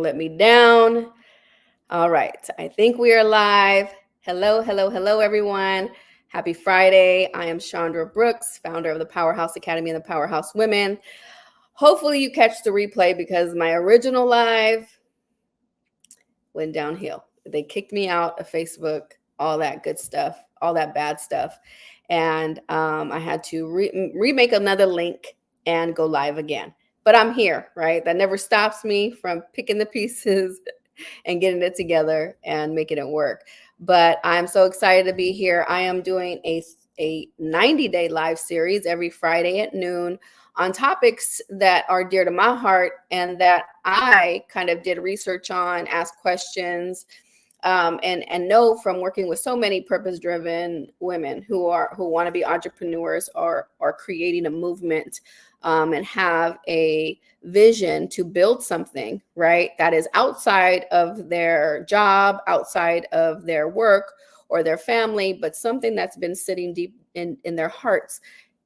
let me down. All right, I think we are live. Hello, hello, hello, everyone. Happy Friday. I am Chandra Brooks, founder of the Powerhouse Academy and the Powerhouse Women. Hopefully you catch the replay because my original live went downhill. They kicked me out of Facebook, all that good stuff, all that bad stuff. And I had to remake another link and go live again. But I'm here, right? That never stops me from picking the pieces and getting it together and making it work. But I'm so excited to be here. I am doing a 90-day live series every Friday at noon on topics that are dear to my heart and that I kind of did research on, asked questions, and know from working with so many purpose-driven women who want to be entrepreneurs or creating a movement and have a vision to build something, right, that is outside of their job, outside of their work or their family, but something that's been sitting deep in their hearts.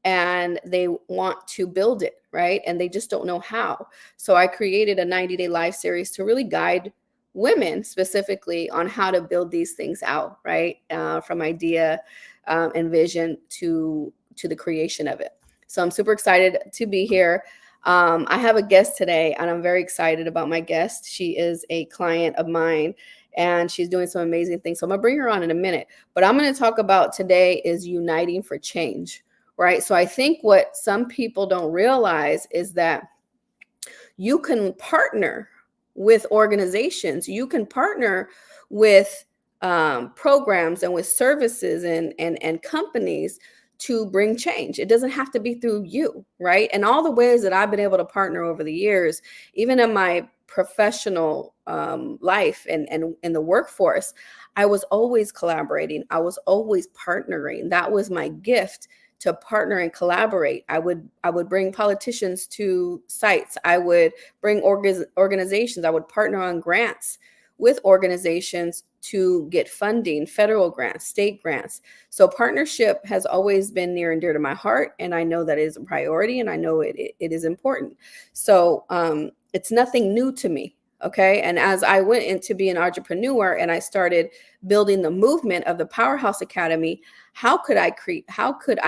And they want to build it, right? And they just don't know how. So I created a 90-day live series to really guide women specifically on how to build these things out, right? From idea and vision to the creation of it. So I'm super excited to be here. I have a guest today, and I'm very excited about my guest. She is a client of mine, and she's doing some amazing things. So I'm gonna bring her on in a minute. But I'm gonna talk about today is uniting for change, right? So I think what some people don't realize is that you can partner with organizations, you can partner with programs and with services and companies to bring change. It doesn't have to be through you, right? And all the ways that I've been able to partner over the years, even in my professional life and in the workforce, I was always collaborating. I was always partnering. That was my gift, to partner and collaborate. I would bring politicians to sites. I would bring organizations. I would partner on grants with organizations to get funding, federal grants, state grants. So partnership has always been near and dear to my heart, and I know that it is a priority, and I know it is important. So it's nothing new to me. Okay. And as I went into being an entrepreneur and I started building the movement of the Powerhouse Academy, how could I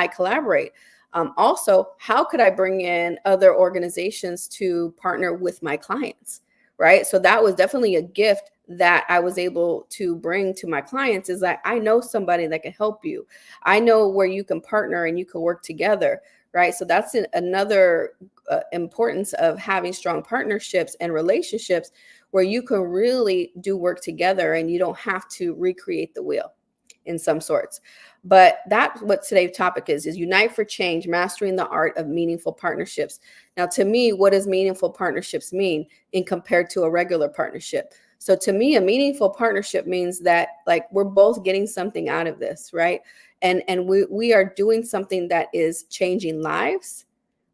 collaborate? Also, how could I bring in other organizations to partner with my clients? Right. So that was definitely a gift that I was able to bring to my clients, is that I know somebody that can help you. I know where you can partner and you can work together. Right. So that's another importance of having strong partnerships and relationships where you can really do work together and you don't have to recreate the wheel in some sorts. But that's what today's topic is unite for change, mastering the art of meaningful partnerships. Now, to me, what does meaningful partnerships mean in compared to a regular partnership? So to me, a meaningful partnership means that, like, we're both getting something out of this, right? And we are doing something that is changing lives,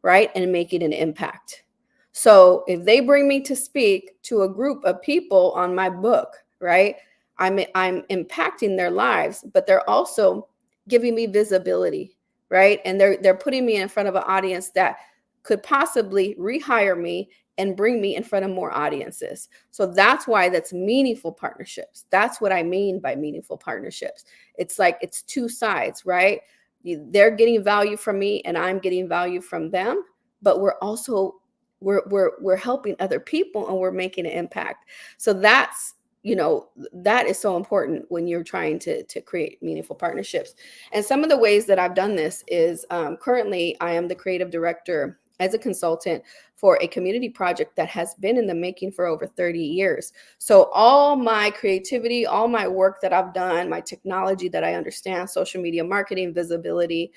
right? And making an impact. So if they bring me to speak to a group of people on my book, right? I'm impacting their lives, but they're also giving me visibility, right? And they're putting me in front of an audience that could possibly rehire me and bring me in front of more audiences. So that's why that's meaningful partnerships. That's what I mean by meaningful partnerships. It's like it's two sides, right? They're getting value from me and I'm getting value from them, but we're also we're helping other people and we're making an impact. So that's, that is so important when you're trying to create meaningful partnerships. And some of the ways that I've done this is currently I am the creative director as a consultant for a community project that has been in the making for over 30 years. So all my creativity, all my work that I've done, my technology that I understand, social media marketing, visibility,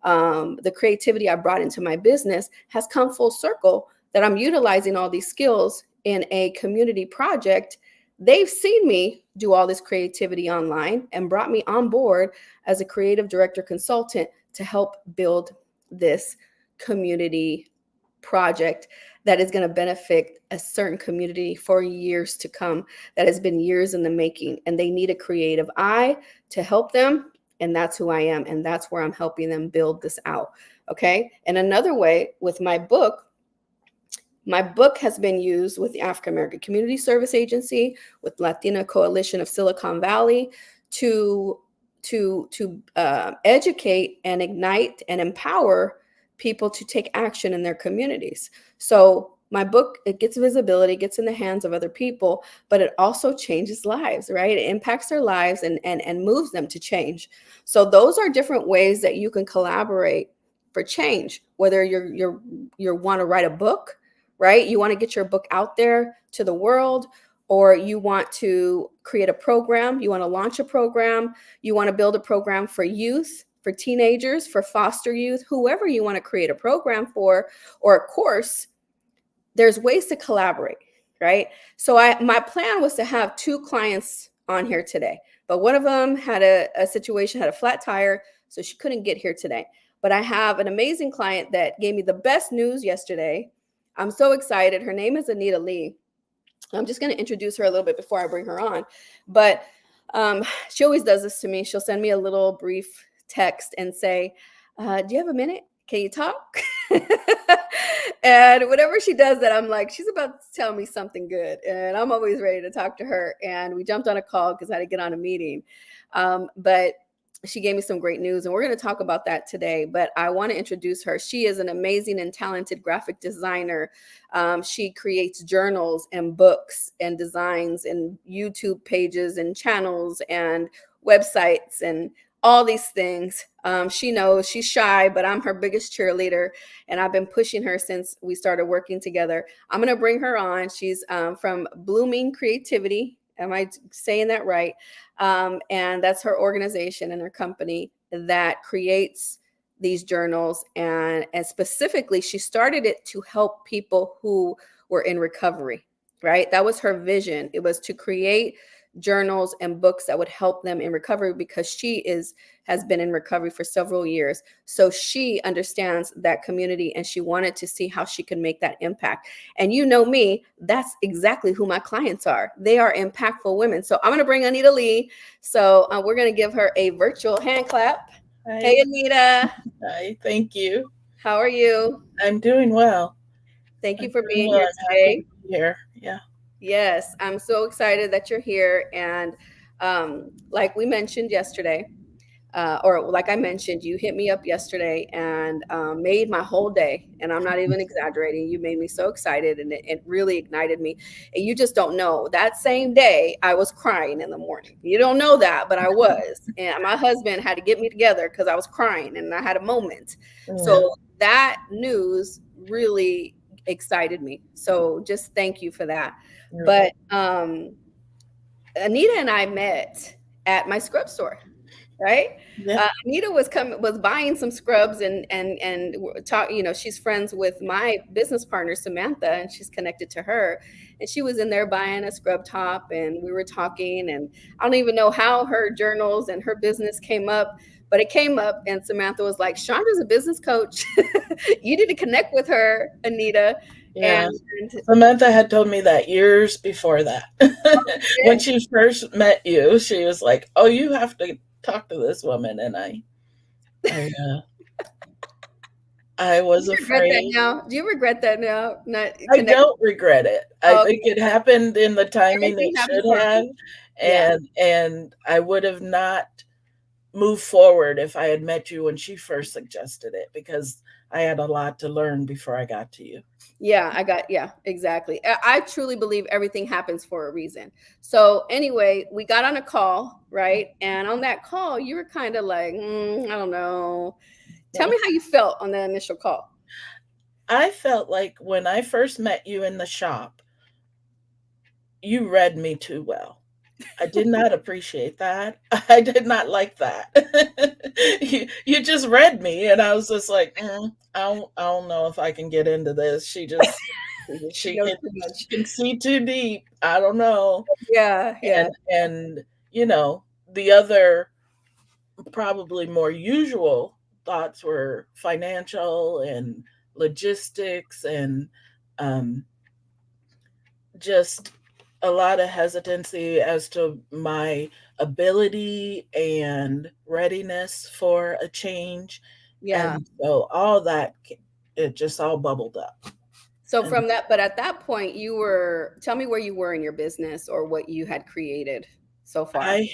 the creativity I brought into my business has come full circle, that I'm utilizing all these skills in a community project. They've seen me do all this creativity online and brought me on board as a creative director consultant to help build this community project that is going to benefit a certain community for years to come, that has been years in the making, and they need a creative eye to help them. And that's who I am. And that's where I'm helping them build this out. Okay. And another way with my book, My book has been used with the African American Community Service Agency, with Latina Coalition of Silicon Valley, to educate and ignite and empower people to take action in their communities. So my book, it gets visibility, gets in the hands of other people, but it also changes lives, right? It impacts their lives and moves them to change. So those are different ways that you can collaborate for change. Whether you want to write a book, right? You want to get your book out there to the world, or you want to create a program, you want to launch a program, you want to build a program for youth, for teenagers, for foster youth, whoever you want to create a program for, or a course, there's ways to collaborate, right? So my plan was to have 2 clients on here today, but one of them had a situation, had a flat tire, so she couldn't get here today. But I have an amazing client that gave me the best news yesterday. I'm so excited. Her name is Anita Lee. I'm just going to introduce her a little bit before I bring her on. But she always does this to me. She'll send me a little brief text and say, do you have a minute? Can you talk? And whenever she does that, I'm like, she's about to tell me something good. And I'm always ready to talk to her. And we jumped on a call because I had to get on a meeting. But she gave me some great news, and we're going to talk about that today. But I want to introduce her. She is an amazing and talented graphic designer. She creates journals and books and designs and YouTube pages and channels and websites and all these things. She knows she's shy, but I'm her biggest cheerleader, and I've been pushing her since we started working together. I'm going to bring her on. She's from Blooming Creativity. Am I saying that right? And that's her organization and her company that creates these journals. And specifically, she started it to help people who were in recovery, right? That was her vision. It was to create journals and books that would help them in recovery, because she has been in recovery for several years. So she understands that community, and she wanted to see how she could make that impact. And you know me, that's exactly who my clients are. They are impactful women. So I'm going to bring Anita Lee. So we're going to give her a virtual hand clap. Hi. Hey, Anita. Hi, thank you. How are you? I'm doing well. Thank you I'm for doing being well. here I'm happy to today. be here. Yeah. Yes, I'm so excited that you're here. And like we mentioned yesterday, or like I mentioned, you hit me up yesterday and made my whole day. And I'm not even exaggerating. You made me so excited, and it really ignited me. And you just don't know. That same day, I was crying in the morning. You don't know that, but I was. And my husband had to get me together because I was crying and I had a moment. Yeah. So that news really excited me. So just thank you for that. You're But welcome. Anita and I met at my scrub store, right? Yeah. Anita was buying some scrubs and talk. You know, she's friends with my business partner Samantha, and she's connected to her. And she was in there buying a scrub top, and we were talking. And I don't even know how her journals and her business came up, but it came up. And Samantha was like, "Chandra's a business coach. You need to connect with her, Anita." And Yeah. Samantha had told me that years before that. When she first met you, she was like, "Oh, you have to talk to this woman," and I, uh, I do was you regret that afraid. now? Do you regret that now? Not I connecting? don't regret it. I Oh, think okay. it happened in the timing Everything it happens should for a have, reason. Yeah. and I would have not moved forward if I had met you when she first suggested it, because I had a lot to learn before I got to you. Yeah, exactly. I truly believe everything happens for a reason. So anyway, we got on a call, right? And on that call, you were kind of like, I don't know. Tell me how you felt on that initial call. I felt like when I first met you in the shop, you read me too well. I did not appreciate that. I did not like that. You just read me, and I was just like, I don't know if I can get into this. She She knows can too she much. can see too deep. I don't know. Yeah. And the other, probably more usual thoughts were financial and logistics, and um, just a lot of hesitancy as to my ability and readiness for a change. Yeah. And so all that, it just all bubbled up. So And from that, but at that point, tell me where you were in your business or what you had created so far. I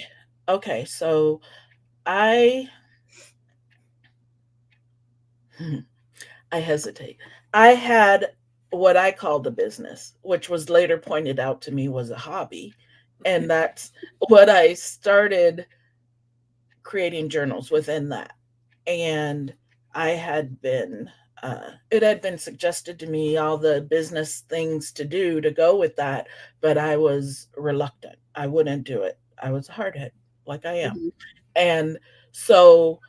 okay, so I I hesitate. I had what I called a business, which was later pointed out to me was a hobby. And that's what I started creating journals within that. And I had been, it had been suggested to me all the business things to do to go with that, but I was reluctant. I wouldn't do it. I was a hardhead, like I am. Mhm. And so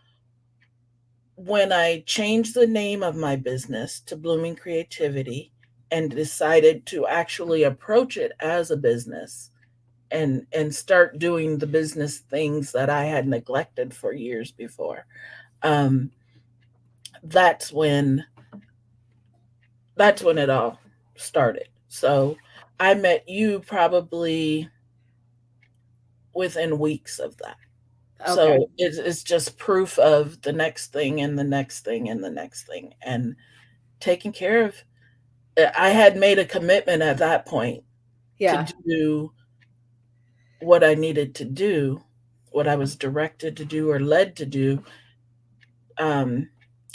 when I changed the name of my business to Blooming Creativity and decided to actually approach it as a business and start doing the business things that I had neglected for years before, um, that's when that's when it all started. So I met you probably within weeks of that. Okay. So it's just proof of the next thing and the next thing and the next thing and taking care of. I had made a commitment at that point to Yeah. do what I needed to do, what I was directed to do or led to do, um,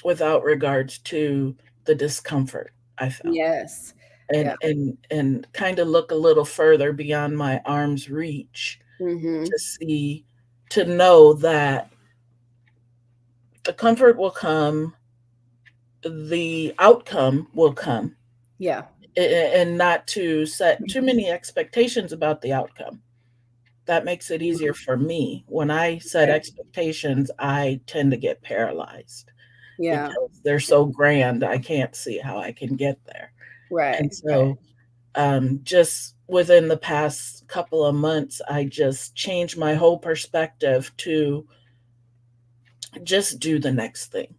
without regards to the discomfort I felt, Yes. Yeah. and kind of look a little further beyond my arm's reach Hmm. to see, to know that the comfort will come, the outcome will come, Yeah. and not to set too many expectations about the outcome. That makes it easier Mhm. for me. When I set Right. expectations, I tend to get paralyzed Yeah. because they're so grand, I can't see how I can get there. And Right. Right. so, just within the past couple of months, I just changed my whole perspective to just do the next thing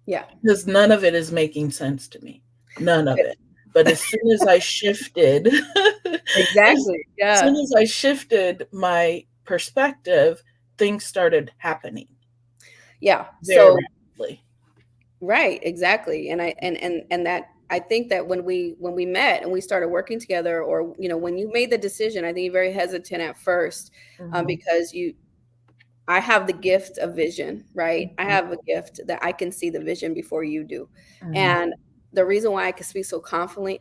Yeah. because none of it is making sense to me. None of it. But as soon as I shifted, as Exactly. soon Yeah. as I shifted my perspective, things started happening Yeah. very So rapidly. right, exactly. And that I think that when we met and we started working together, or when you made the decision, I think you're very hesitant at first, Mhm, because I have the gift of vision, right? I mhm, have a gift that I can see the vision before you do. mhm. And the reason why I can speak so confident,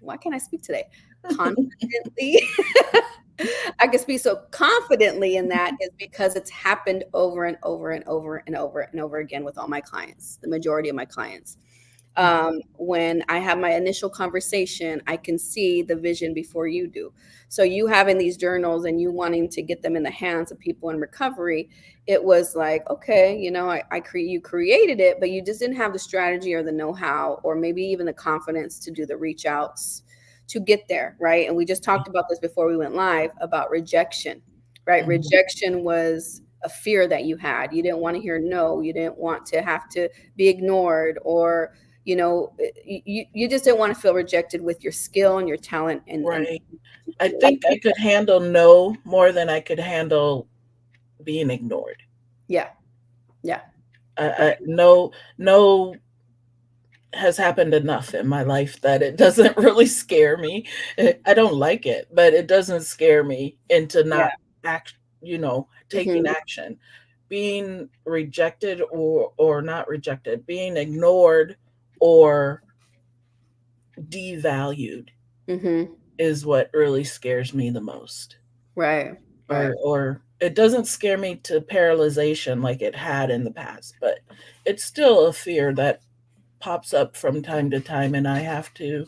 why can't I speak today? Confidently. I can speak so confidently in that is because it's happened over and over and over and over and over again with all my clients, the majority of my clients. Mhm, When I have my initial conversation, I can see the vision before you do. So you having these journals and you wanting to get them in the hands of people in recovery, it was like, okay, you created it, but you just didn't have the strategy or the know-how, or maybe even the confidence to do the reach outs to get there, right? And we just talked about this before we went live about rejection, right? mhm. Rejection was a fear that you had. You didn't want to hear no, you didn't want to have to be ignored, or you just didn't want to feel rejected with your skill and your talent, and Right. I think I could handle no more than I could handle being ignored. yeah, yeah, I no, no has happened enough in my life that it doesn't really scare me. I don't like it, but it doesn't scare me into yeah, not taking hmm, action. Being rejected or not rejected, being ignored or devalued hmm, is what really scares me the most. right, right. Or it doesn't scare me to paralyzation like it had in the past, but it's still a fear that pops up from time to time, and I have to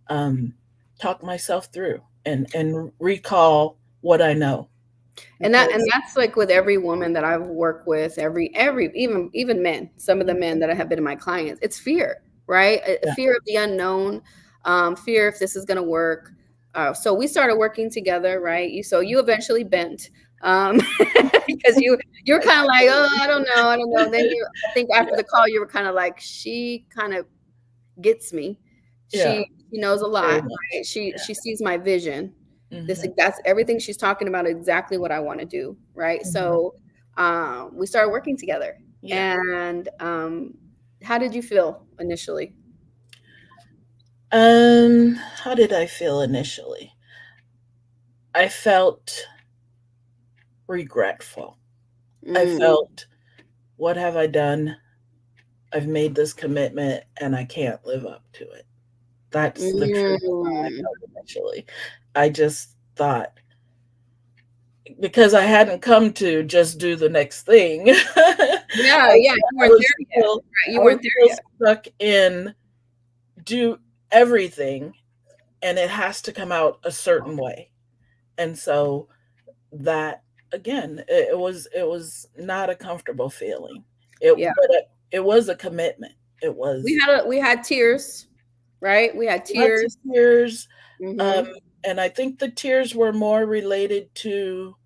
um, talk myself through and recall what I know And because that's like with every woman that I've worked with, every even men, some of the men that have been my clients, it's fear, right? A yeah, fear of the unknown, fear if this is going to work. So we started working together, right? You eventually bent, um, because you're kind of like, oh, I don't know. Then I think after yeah, the call, you were kind of like, she kind of gets me. yeah, She knows a very lot, much. right? She sees my vision. Hmm. That's everything she's talking about, exactly what I want to do, right? Hmm. So we started working together. Yeah. And how did you feel initially? How did I feel initially? I felt regretful. I Mm, felt, what have I done? I've made this commitment and I can't live up to it. That's the truth of how I mm. felt initially. I just thought, because I hadn't come to just do the next thing. Yeah, yeah, you I weren't was there yet. still Right, I you was weren't there still yet. stuck in do everything, and it has to come out a certain way. And so that, again, it was not a comfortable feeling. Yeah. It was a commitment. It was We had tears, right? We had lots of tears. tears, um, Mhm. and I think the tears were more related to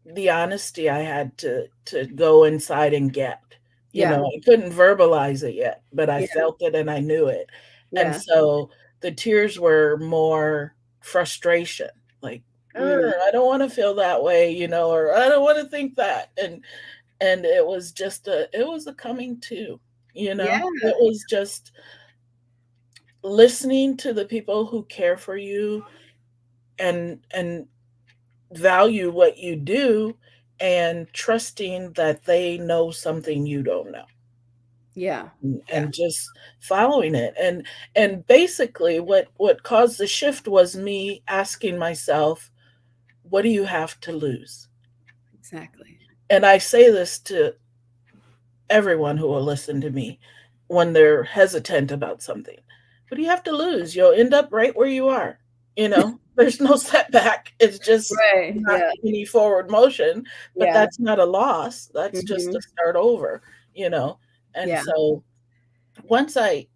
the honesty I had to go inside and get. You Yeah. know, I couldn't verbalize it yet, but I Yeah. felt it and I knew it. And Yeah. so the tears were more frustration, like, Mm. I don't want to feel that way, or I don't want to think that. And it was a coming to, Yeah. it was just listening to the people who care for you and value what you do, and trusting that they know something you don't know, Yeah. Yeah. and just following it. And basically what caused the shift was me asking myself, what do you have to lose? Exactly. And I say this to everyone who will listen to me when they're hesitant about something. What do you have to lose? You'll end up right where you are. There's no setback. It's just Right. not Yeah. any forward motion, but Yeah. that's not a loss. That's just a Mhm. start over, you know? And Yeah. so once I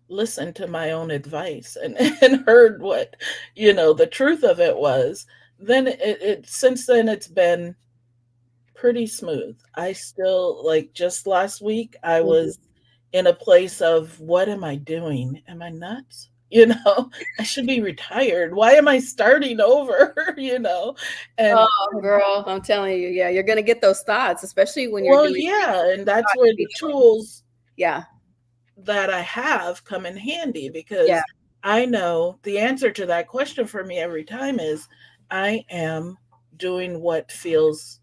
listened to my own advice and, and heard what, the truth of it was, then since then it's been pretty smooth. I still, like, just last week, I Mhm. was in a place of, what am I doing? Am I nuts? I should be retired. Why am I starting over? And Oh, girl, I'm telling you, yeah, you're gonna get those thoughts, especially when you're well, doing yeah, and that's thought where to be the doing. tools Yeah. that I have come in handy, Yeah. because I know the answer to that question for me every time is, I am doing what feels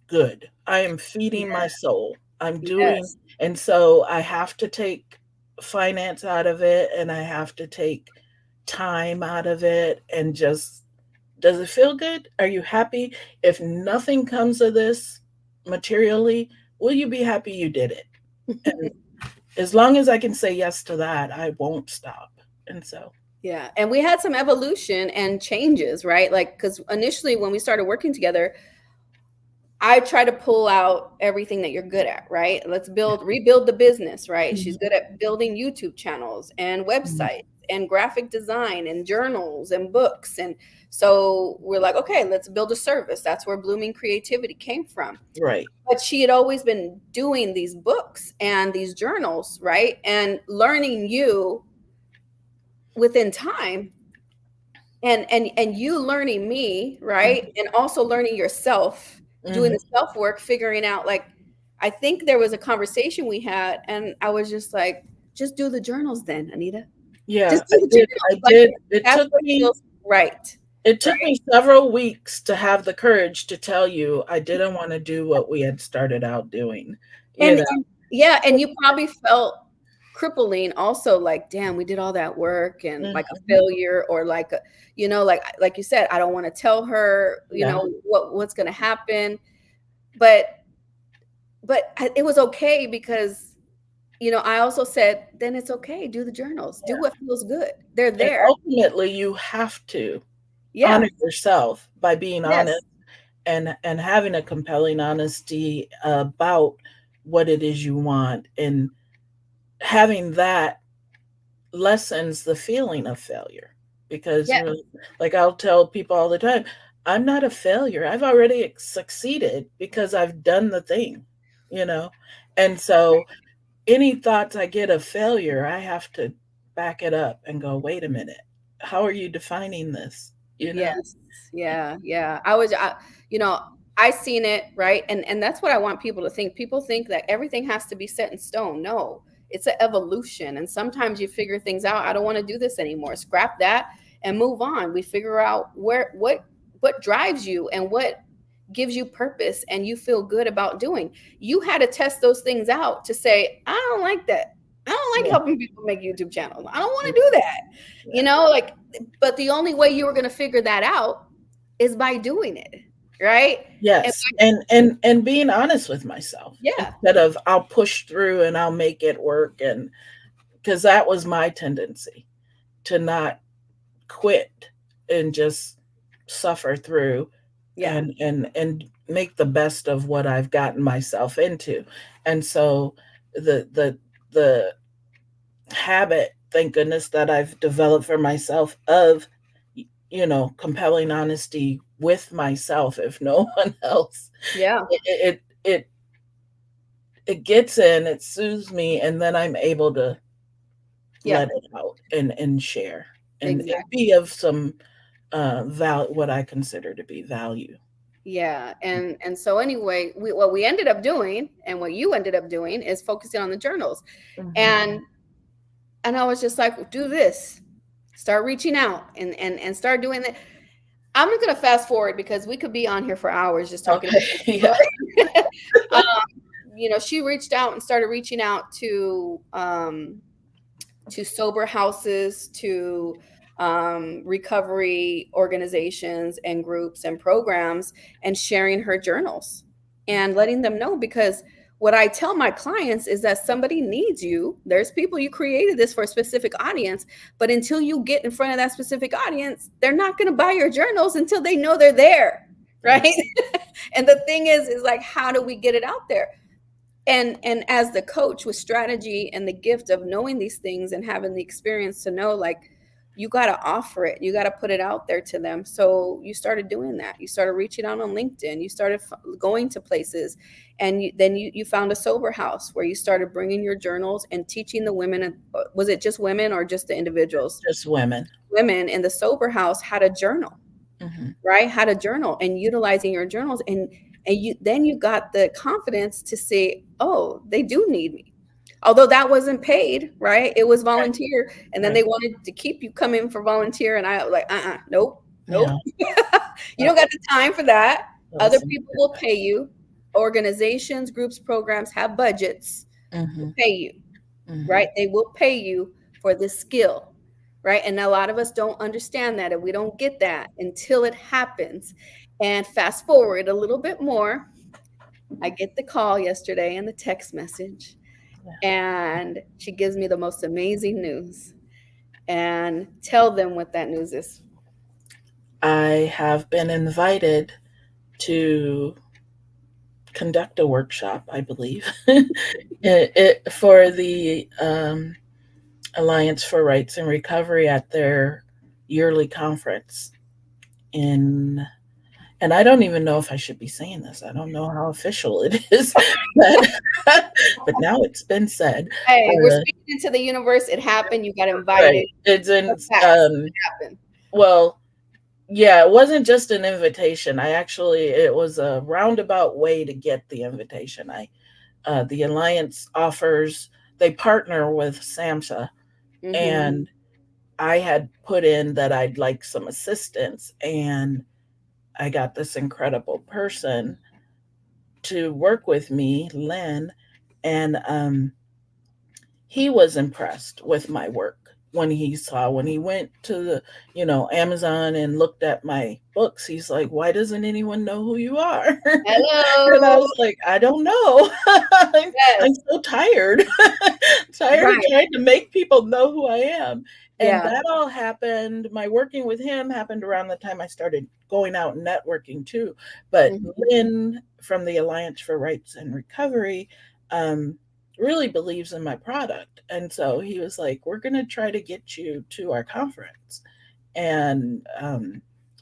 good. I am feeding Yeah. my soul. I'm doing, Yes. and so I have to take finance out of it, and I have to take time out of it, and just, does it feel good? Are you happy? If nothing comes of this materially, will you be happy you did it? And as long as I can say yes to that, I won't stop. And so, Yeah, and we had some evolution and changes, right? Like, because initially when we started working together, I try to pull out everything that you're good at, right? Let's rebuild the business, right? She's mhm, good at building YouTube channels and mhm, websites and graphic design and journals and books. And so we're like, okay, let's build a service. That's where Blooming Creativity came from. right. But she had always been doing these books and these journals, right? And learning you within time and you learning me, right? Mhm, And also learning yourself, doing mhm. the self work, figuring out, like, I think there was a conversation we had and I was just like, just do the journals then, Anita. Yeah, Just do the I journals, like, did. It that's took what me feels right. It took Right. me several weeks to have the courage to tell you I didn't wanna do what we had started out doing, you know? And yeah, and you probably felt crippling also, like, damn, we did all that work and like a Mhm. failure, or like a, like you said, I don't want to tell her, Yeah, what's going to happen. But it was okay because, I also said, then it's okay. Do the journals. Do yeah, what feels good. They're and there. ultimately, you have to Yeah. honor yourself by being honest, Yes. and having a compelling honesty about what it is you want, and having that lessens the feeling of failure, because Yeah. like, I'll tell people all the time, I'm not a failure. I've already succeeded because I've done the thing, you know? And so any thoughts I get of failure, I have to back it up and go, wait a minute. How are you defining this? You know? Yes. Yeah. Yeah. You know, I seen it, right? And that's what I want people to think. People think that everything has to be set in stone. No. It's an evolution. And sometimes you figure things out. I don't want to do this anymore. Scrap that and move on. We figure out what drives you and what gives you purpose and you feel good about doing. You had to test those things out to say, I don't like that. I don't like Yeah. helping people make YouTube channels. I don't want Yeah. to do that. You Yeah. know, like, but the only way you were going to figure that out is by doing it. Right. And Yes. And being honest with myself yeah, instead of I'll push through and I'll make it work, and because that was my tendency to not quit and just suffer through yeah, and make the best of what I've gotten myself into. And so the habit, thank goodness, that I've developed for myself of, compelling honesty with myself, if no one else, yeah, it gets in, it soothes me, and then I'm able to yeah, let it out and share and exactly. be of some what I consider to be value. Yeah. And so anyway, what we ended up doing and what you ended up doing is focusing on the journals. Mhm. And I was just like, do this. Start reaching out and start doing that. I'm not gonna fast forward because we could be on here for hours just talking Okay. about Yeah. it. um, she reached out and started reaching out to sober houses, to recovery organizations and groups and programs, and sharing her journals and letting them know. Because what I tell my clients is that somebody needs you. There's people, you created this for a specific audience, but until you get in front of that specific audience, they're not going to buy your journals until they know they're there. Yeah. Right. And the thing is like, how do we get it out there? And as the coach with strategy and the gift of knowing these things and having the experience to know, like, you got to offer it, you got to put it out there to them. So you started doing that. You started reaching out on LinkedIn, you started going to places, and then you found a sober house where you started bringing your journals and teaching the women. Was it just women or just the individuals? Just women. Women in the sober house had a journal, Hmm. right? How to journal and utilizing your journals. And you got the confidence to say, oh, they do need me. Although that wasn't paid, right? It was Right. volunteer. And then Right. they wanted to keep you coming for volunteer. And I was like, nope, nope. Yeah. You That, don't got the time for that. that Other was some people good will pay advice. you. Organizations, groups, programs have budgets to Hmm. pay you, Hmm. right? They will pay you for the skill, right? And a lot of us don't understand that, and we don't get that until it happens. And fast forward a little bit more, I get the call yesterday and the text message, and she gives me the most amazing news. And tell them what that news is. I have been invited to conduct a workshop, I believe, for the Alliance for Rights and Recovery at their yearly conference in, and I don't even know if I should be saying this. I don't know how official it is, but but now it's been said. Hey, we're Uh, speaking into the universe. It happened. You got right. invited. It's The in facts. It happened. well, yeah, it wasn't just an invitation. It was a roundabout way to get the invitation. The Alliance offers, they partner with SAMHSA, Mm-hmm. and I had put in that I'd like some assistance, and I got this incredible person to work with me, Len, and he was impressed with my work when he went to the Amazon and looked at my books. He's like, why doesn't anyone know who you are? And I Hello. was like, I don't know. I'm Yes. so tired. Tired of Right. trying to make people know who I am. And Yeah. that all happened. My working with him happened around the time I started going out and networking too. But Mhm. Lynn from the Alliance for Rights and Recovery um, really believes in my product. And so he was like, we're going to try to get you to our conference. And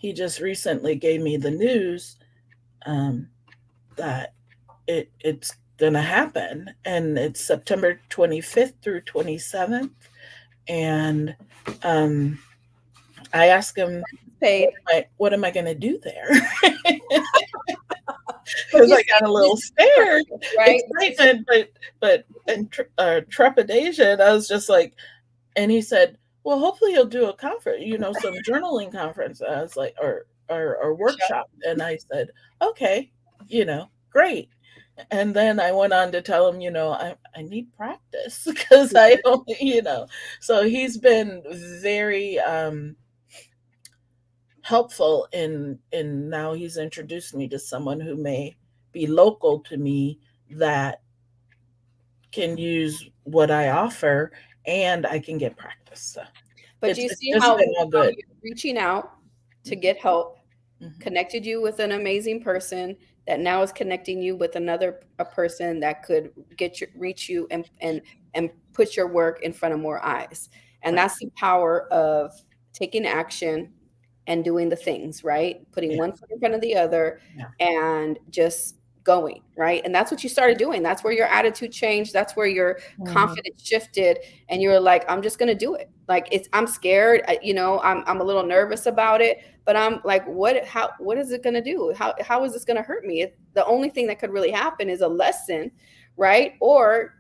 he just recently gave me the news um, that it's going to happen. And it's September 25th through 27th. And um, I asked him, Paid. what am I going to do there? But because you I see, got a this little is the scared, purpose, right? excitement, but and trepidation. I was just like, and he said, "Well, hopefully you'll do a conference, some journaling conference." I was like, or Workshop. workshop, and I said, "Okay, great." And then I went on to tell him, I need practice because I only, So he's been very helpful in now he's introduced me to someone who may be local to me that can use what I offer and I can get practice. So But do you it's see just been all how good. you're reaching out to Mhm, get help mhm. connected you with an amazing person that now is connecting you with another a person that could reach you and put your work in front of more eyes. And Right. that's the power of taking action and doing the things, right? Putting Yeah. one foot in front of the other Yeah. and just going, right? And that's what you started doing. That's where your attitude changed. That's where your Mhm. confidence shifted. And you were like, I'm just going to do it. Like I'm scared. I'm a little nervous about it, but I'm like, what is it going to do? How is this going to hurt me? The only thing that could really happen is a lesson, right? Or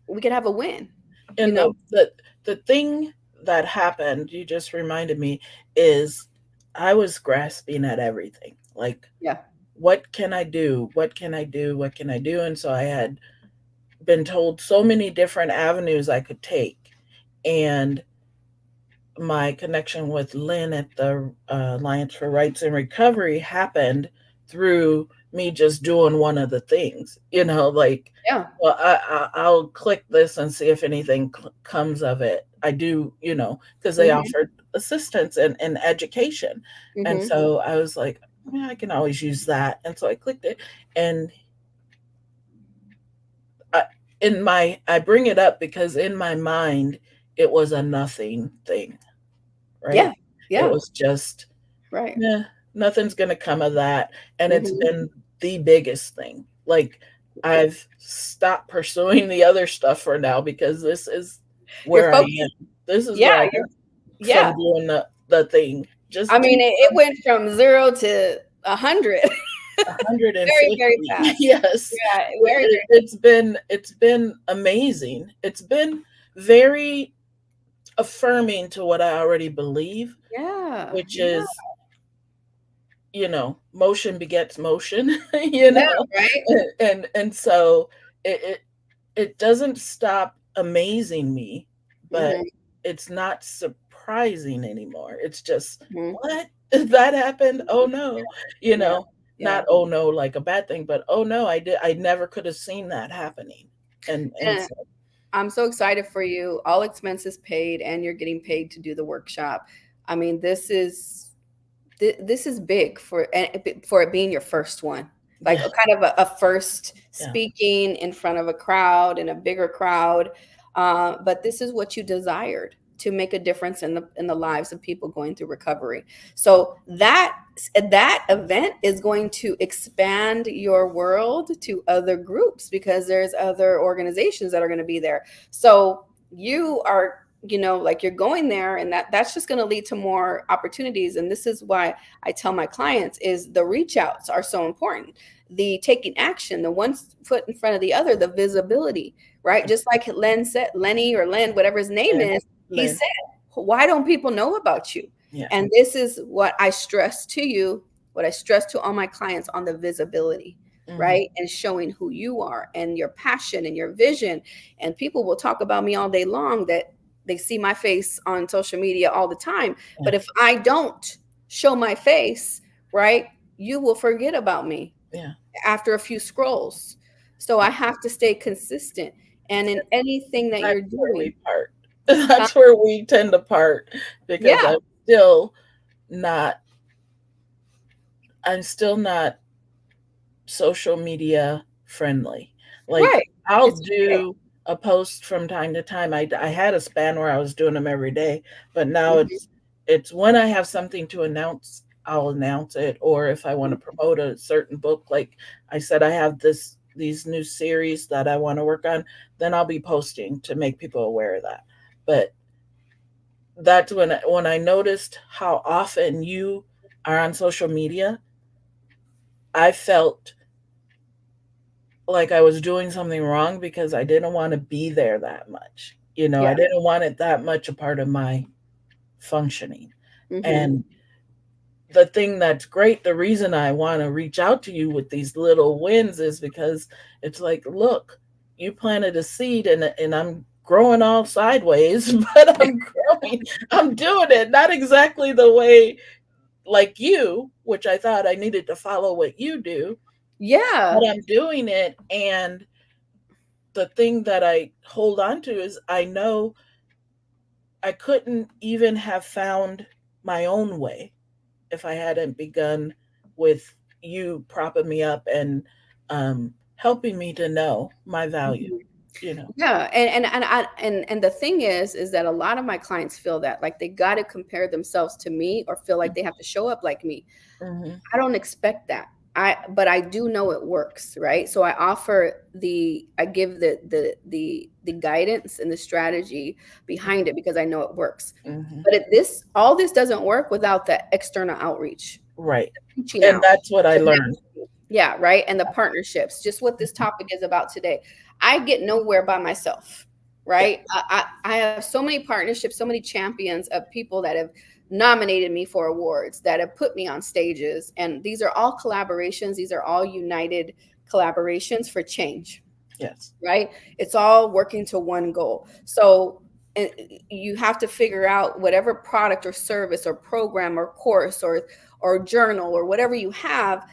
we could have a win, you And know? the thing that happened, you just reminded me, is I was grasping at everything. Like, Yeah. what can I do? What can I do? What can I do? And so I had been told so many different avenues I could take. And my connection with Lynn at the Alliance for Rights and Recovery happened through me just doing one of the things, like, Yeah. well, I'll click this and see if anything comes of it. I do, because they Hmm. offered assistance and education. And Hmm. so I was like, yeah, I can always use that. And so I clicked it. And I, I bring it up because in my mind, it was a nothing thing, right? Yeah. It Yeah. was just, Right. yeah, nothing's gonna come of that, and it's Hmm. been the biggest thing. Like, I've stopped pursuing the other stuff for now because this is You're where I focused. am. This is Yeah. where I You're, am yeah. from doing the thing. I Just do mean, it something. went from 0 to 100 very, 150. very fast. Yes. Yeah, very, It's been amazing. It's been very affirming to what I already believe, yeah, which yeah, is, motion begets motion, yeah, right? and so it it doesn't stop amazing me, but Mhm, it's not surprising anymore. It's just, mhm. what? That happened? Oh no. Yeah, Not yeah. oh no like a bad thing, but oh no, I never could have seen that happening. And And so I'm so excited for you. All expenses paid, and you're getting paid to do the workshop. I mean, this is big for it being your first one, like yeah, a kind of a first yeah, speaking in front of a crowd and a bigger crowd. But this is what you desired to make a difference in the lives of people going through recovery. So that event is going to expand your world to other groups because there's other organizations that are going to be there. So you are, like, you're going there, and that's just going to lead to more opportunities. And this is why I tell my clients is the reach outs are so important, the taking action, the one foot in front of the other, the visibility, right? Just like Len said, Lenny or Len, whatever his name Lynn, is, he Lynn, said, why don't people know about you? yeah, And this is what I stress to you, what I stress to all my clients, on the visibility, mhm, right? And showing who you are and your passion and your vision. And people will talk about me all day long, that they see my face on social media all the time. yeah, But if I don't show my face, right, you will forget about me yeah. after a few scrolls. So I have to stay consistent. And in anything that That's you're where we doing, part. huh? That's where we tend to part because Yeah, still not I'm still not social media friendly. Like, right. I'll It's okay. do a post from time to time. I had a span where I was doing them every day, but now Mhm, it's when I have something to announce, I'll announce it, or if I want to mhm. promote a certain book, like I said, I have these new series that I want to work on, then I'll be posting to make people aware of that. But that's when I noticed how often you are on social media, I felt like I was doing something wrong because I didn't want to be there that much. I Yeah. didn't want it that much a part of my functioning. Mhm. And the thing that's great, the reason I want to reach out to you with these little wins is because it's like, look, you planted a seed and I'm growing all sideways, but I'm growing. I'm doing it not exactly the way like you, which I thought I needed to follow what you do, but Yeah. I'm doing it. And the thing that I hold on to is I know I couldn't even have found my own way if I hadn't begun with you propping me up and helping me to know my value, Mhm. you know. Yeah, and the thing is that a lot of my clients feel that like they got to compare themselves to me or feel like they have to show up like me. Mhm, I don't expect that. But I do know it works, right? So I give the guidance and the strategy behind it because I know it works. mhm. But all this doesn't work without the external outreach, Right. reaching And out, that's what I the learned. networking. Yeah, right. And the partnerships, just what this topic is about today. I get nowhere by myself, Yeah. right? I have so many partnerships, so many champions of people that have nominated me for awards, that have put me on stages. And these are all collaborations, these are all united collaborations for change, Yes. right? It's all working to one goal. So and you have to figure out whatever product or service or program or course or journal or whatever you have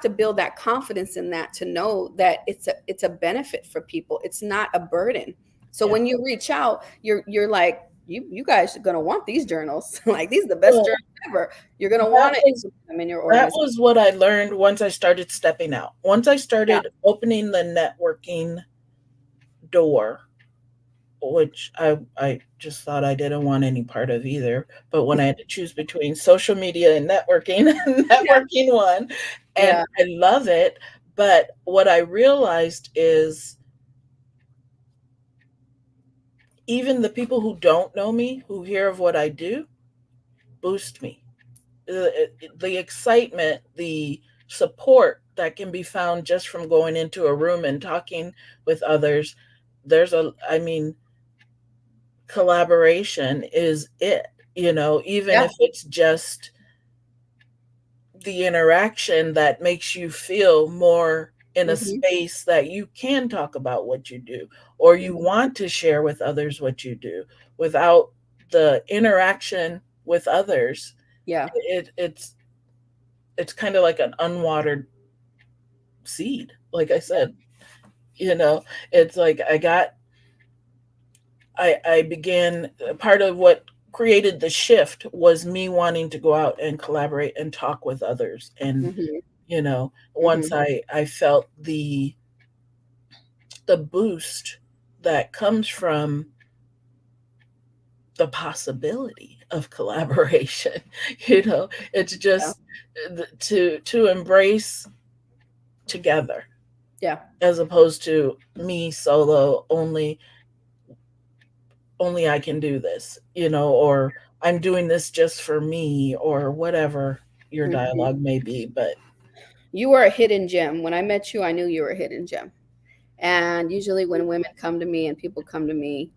to build that confidence in that to know that it's a benefit for people. It's not a burden. So Yeah. when you reach out, you're like, you guys are gonna want these journals. Like these are the best Well, journals ever. You're gonna that want to was implement them in your that organization. was what I learned once I started stepping out. Once I Yeah. started opening the networking door, which I just thought I didn't want any part of either. But when I had to choose between social media and networking, Yeah. networking won, and Yeah. I love it. But what I realized is even the people who don't know me, who hear of what I do, boost me. The excitement, the support that can be found just from going into a room and talking with others. I mean, collaboration is it, even Yeah. if it's just the interaction that makes you feel more in a Hmm. space that you can talk about what you do or you Hmm. want to share with others what you do without the interaction with others. Yeah. It's kind of like an unwatered seed, like I said. It's like I began, part of what created the shift was me wanting to go out and collaborate and talk with others. And, Hmm. once Hmm. I felt the boost that comes from the possibility of collaboration, it's Yeah. just to embrace together Yeah. as opposed to me solo only I can do this, or I'm doing this just for me, or whatever your Mhm. dialogue may be. But You were a hidden gem. When I met you, I knew you were a hidden gem. And usually when women come to me and people come to me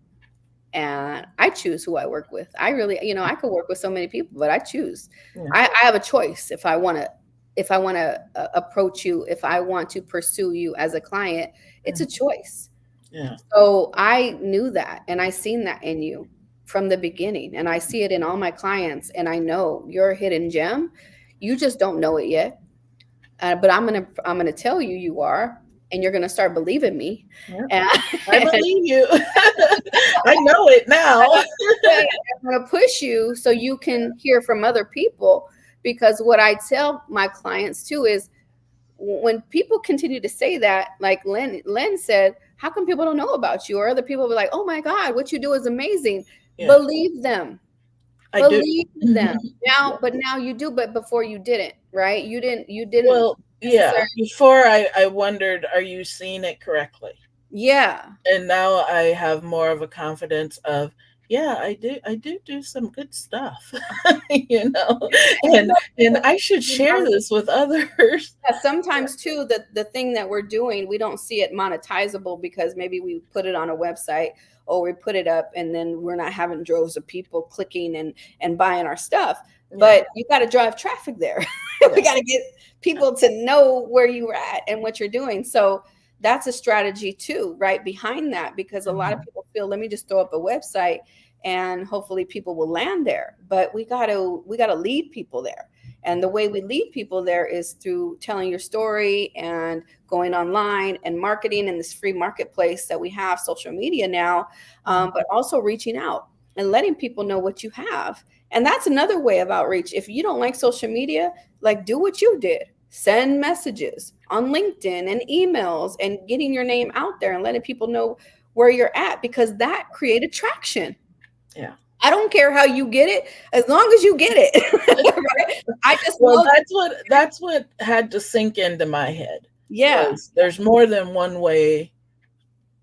and I choose who I work with. I really, I could work with so many people, but I choose. yeah, I have a choice if I want to approach you, if I want to pursue you as a client, yeah, it's a choice. yeah, So I knew that and I seen that in you from the beginning and I see it in all my clients and I know you're a hidden gem. You just don't know it yet. But I'm gonna tell you you are, and you're gonna start believing me. yeah. And, I believe you. I know it now. I'm gonna push you so you can hear from other people. Because what I tell my clients too is when people continue to say that, like Len said, how come people don't know about you? Or other people will be like, oh my God, what you do is amazing. Yeah, Believe them. I do. Believe them. Yeah. But now you do, but before you didn't, right? You didn't Well, yeah. necessarily. Before I wondered, are you seeing it correctly? Yeah. And now I have more of a confidence of, Yeah, I do some good stuff, you know, and I should share this with others. Yeah, sometimes too, the thing that we're doing, we don't see it monetizable because maybe we put it on a website or we put it up and then we're not having droves of people clicking and buying our stuff. Yeah, But you got to drive traffic there. We yeah, got to get people to know where you're at and what you're doing. So that's a strategy too, right behind that, because a lot of mhm, people feel, let me just throw up a website and hopefully people will land there. But we got to lead people there. And the way we lead people there is through telling your story and going online and marketing in this free marketplace that we have, social media now, mhm, but also reaching out and letting people know what you have. And that's another way of outreach. If you don't like social media, like do what you did. Send messages on LinkedIn and emails and getting your name out there and letting people know where you're at, because that created traction. yeah. I don't care how you get it, as long as you get it. Right? I just Well, know. that's what had to sink into my head, Yeah. was there's more than one way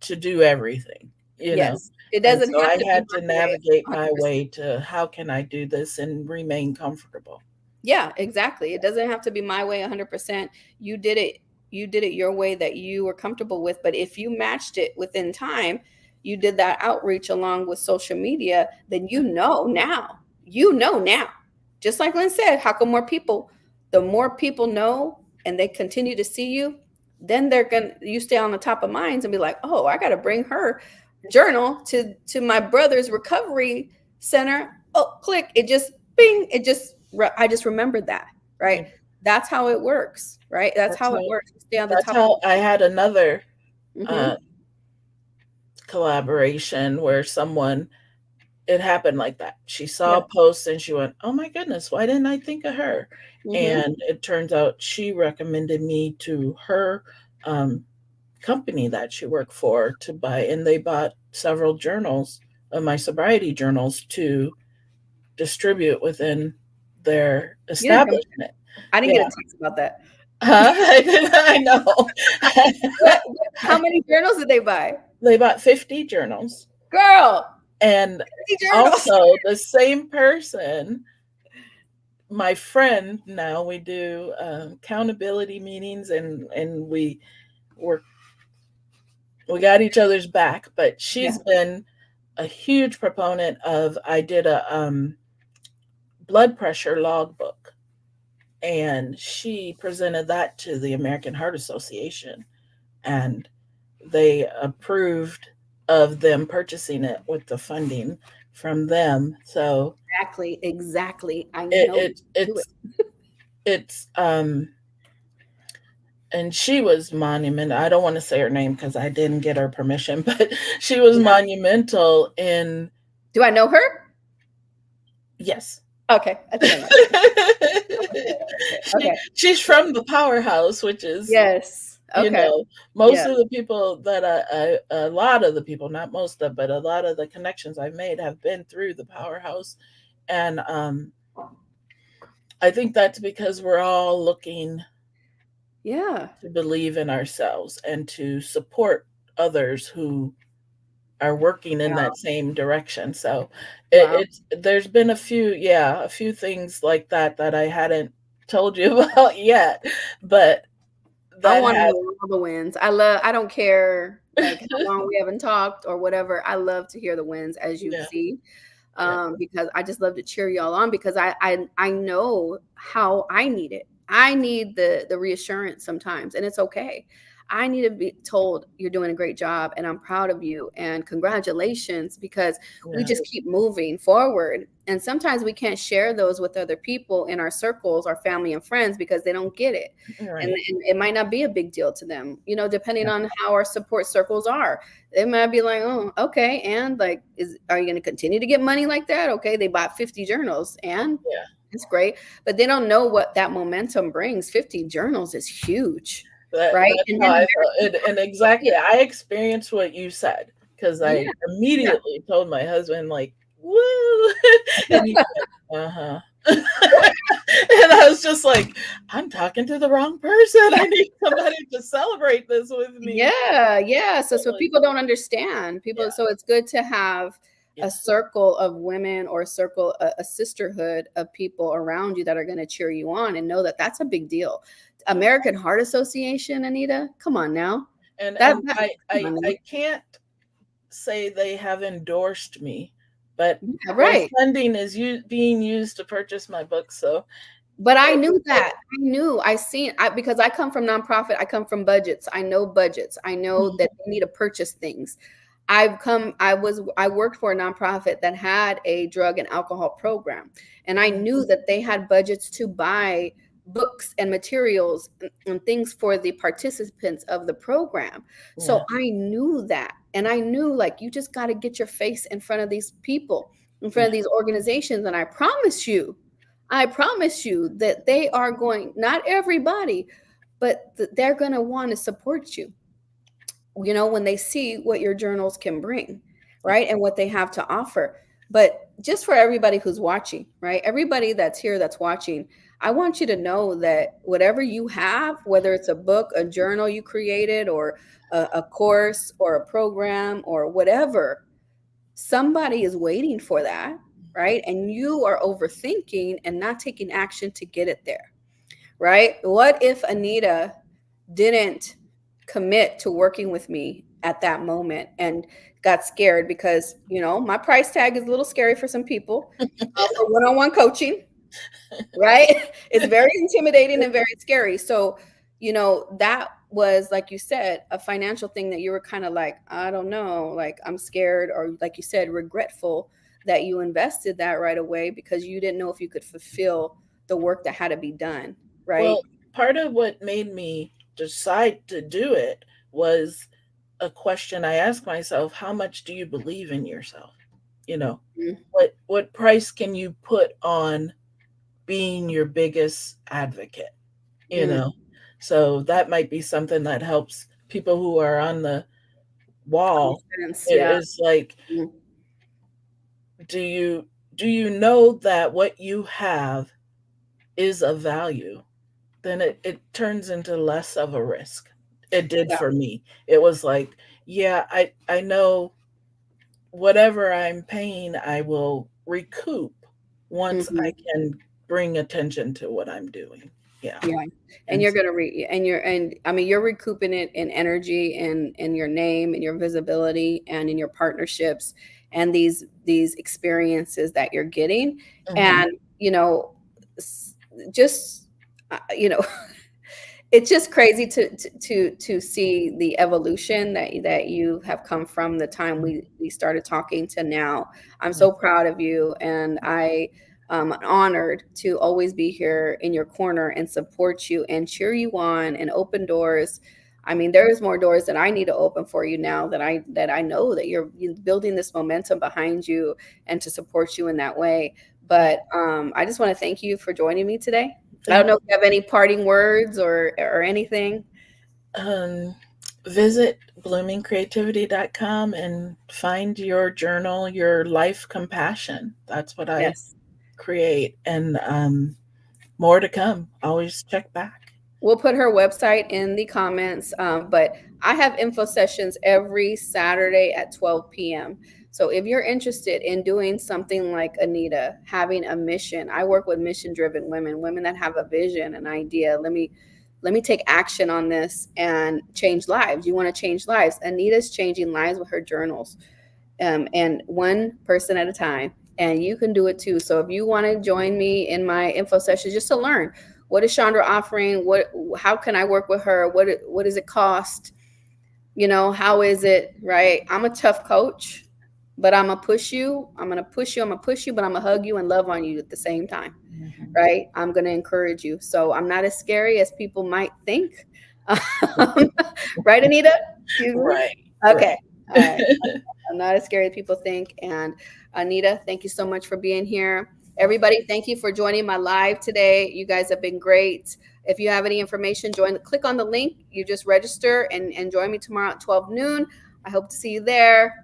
to do everything, you know? Yes. It And doesn't so have I to be had to my way navigate my 100%. way to how can I do this and remain comfortable. Yeah, exactly. It doesn't have to be my way 100%. You did it you did it your way that you were comfortable with, but if you matched it within time, you did that outreach along with social media, then you know now. You know now. Just like Lynn said, how come more people, the more people know and they continue to see you, then they're going to you stay on the top of minds and be like, "Oh, I got to bring her journal to my brother's recovery center." Oh, click, it just bing, I just remembered that, right? Yeah, That's how it works, right? That's that's how it how works. Stay on the that's top of how I had another uh, Mhm. collaboration where someone it happened like that. She saw Yeah. a post and she went, "Oh my goodness, why didn't I think of her?" Mhm. And it turns out she recommended me to her um, company that she worked for to buy, and they bought several journals of my sobriety journals to distribute within their You didn't tell me. establishment. I didn't Yeah, get a text about that. huh? I know. How many journals did they buy? They bought 50 journals, Girl, and 50 journals. also the same person, my friend, now we do accountability meetings, and we're we got each other's back, but she's Yeah. been a huge proponent of I did a blood pressure logbook, and she presented that to the American Heart Association, and they approved of them purchasing it with the funding from them. So Exactly, exactly. I it, know it you do it. it's and she was monumental. I don't want to say her name because I didn't get her permission, but she was Yeah. monumental in Do I know her? yes. Okay, I think I know. Okay, okay. She's from the powerhouse, which is, Yes. Okay. most Yeah. of the people that a lot of the people, not most of, but a lot of the connections I've made have been through the powerhouse. And I think that's because we're all looking Yeah. to believe in ourselves and to support others who are working in Wow. that same direction. So Wow. there's been a few things like that that I hadn't told you about yet, but I that want to have hear all the wins. I don't care like how long we haven't talked or whatever. I love to hear the wins as you yeah, see. yeah, Because I just love to cheer y'all on, because I know how I need it. I need the reassurance sometimes, and it's okay. I need to be told you're doing a great job and I'm proud of you and congratulations, because we yeah, just keep moving forward. And sometimes we can't share those with other people in our circles, our family and friends, because they don't get it. And, right, and it might not be a big deal to them, depending yeah, on how our support circles are. They might be like, oh, okay. And like, are you going to continue to get money like that? Okay. They bought 50 journals and yeah. it's great, but they don't know what that momentum brings. 50 journals is huge, right? That's And how then I felt, and exactly, yeah, I experienced what you said because yeah, I yeah. immediately told my husband, like, "Woo," and he went, "Uh-huh." And I was just like, "I'm talking to the wrong person. I need somebody to celebrate this with me." Yeah, yeah. So Like, people don't understand. yeah, So it's good to have, a Yes. circle of women or a circle, a sisterhood of people around you that are going to cheer you on and know that that's a big deal. American Heart Association, Anita, come on now. And Come on now. I can't say they have endorsed me, but Yeah, their right. funding is being used to purchase my book. So But I knew that. I knew. I seen. Because I come from nonprofit. I come from budgets. I know budgets. I know that they need to purchase things. I worked for a nonprofit that had a drug and alcohol program, and I knew that they had budgets to buy books and materials and things for the participants of the program. yeah, So I knew that, and I knew, like, you just got to get your face in front of these people, in front yeah. of these organizations, and I promise you that they are going, not everybody, but they're going to want to support you, when they see what your journals can bring, Yeah. right? And what they have to offer. But just for everybody who's watching, right? Everybody that's here that's watching, I want you to know that whatever you have, whether it's a book, a journal you created, or a course or a program or whatever, somebody is waiting for that, right? And you are overthinking and not taking action to get it there, right? What if Anita didn't commit to working with me at that moment and got scared because, my price tag is a little scary for some people, for one-on-one coaching, right? It's very intimidating and very scary. So, that was, like you said, a financial thing that you were kind of like, I don't know, like, I'm scared, or like you said, regretful that you invested that right away because you didn't know if you could fulfill the work that had to be done, right? Well, part of what made me decide to do it was a question I asked myself: How much do you believe in yourself? You know, Mhm. what price can you put on being your biggest advocate? You Mm, know, so that might be something that helps people who are on the common wall. sense, It yeah. is like, Mm, do you know that what you have is of value? Then it turns into less of a risk. It did yeah. for me. It was like, yeah, I know whatever I'm paying, I will recoup once I Mhm. can bring attention to what I'm doing. Yeah. Yeah, and And you're gonna and I mean, you're recouping it in energy and in your name and your visibility and in your partnerships and these experiences that you're getting. mhm, And, s- just, it's just crazy to see the evolution that you have come from the time we started talking to now. I'm mhm, so proud of you, and I am honored to always be here in your corner and support you and cheer you on and open doors. I mean, there is more doors that I need to open for you now that I know that you're building this momentum behind you and to support you in that way. yeah. But I just want to thank you for joining me today. I don't Thank know if you have any parting words or anything. um Visit bloomingcreativity.com and find your journal, your life compassion. That's what I Yes. create, and more to come. Always check back. We'll put her website in the comments, but I have info sessions every Saturday at 12 p.m. So if you're interested in doing something like Anita, having a mission, I work with mission-driven women, women that have a vision, an idea. Let me take action on this and change lives. You want to change lives. Anita's changing lives with her journals, and one person at a time. And you can do it too. So if you want to join me in my info session just to learn what is Chandra offering, how can I work with her, what does it cost, how is it, right? I'm a tough coach, but I'm gonna push you. I'm gonna push you, but I'm gonna hug you and love on you at the same time, Mhm. right? I'm gonna encourage you. So I'm not as scary as people might think. Right, Anita? Excuse me. Right, Okay. right. All right. I'm not as scary as people think. And Anita, thank you so much for being here. Everybody, thank you for joining my live today. You guys have been great. If you have any information, click on the link. You just register and join me tomorrow at 12 noon. I hope to see you there.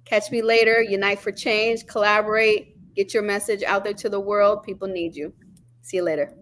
Catch me later. Unite for change, collaborate, get your message out there to the world. People need you. See you later.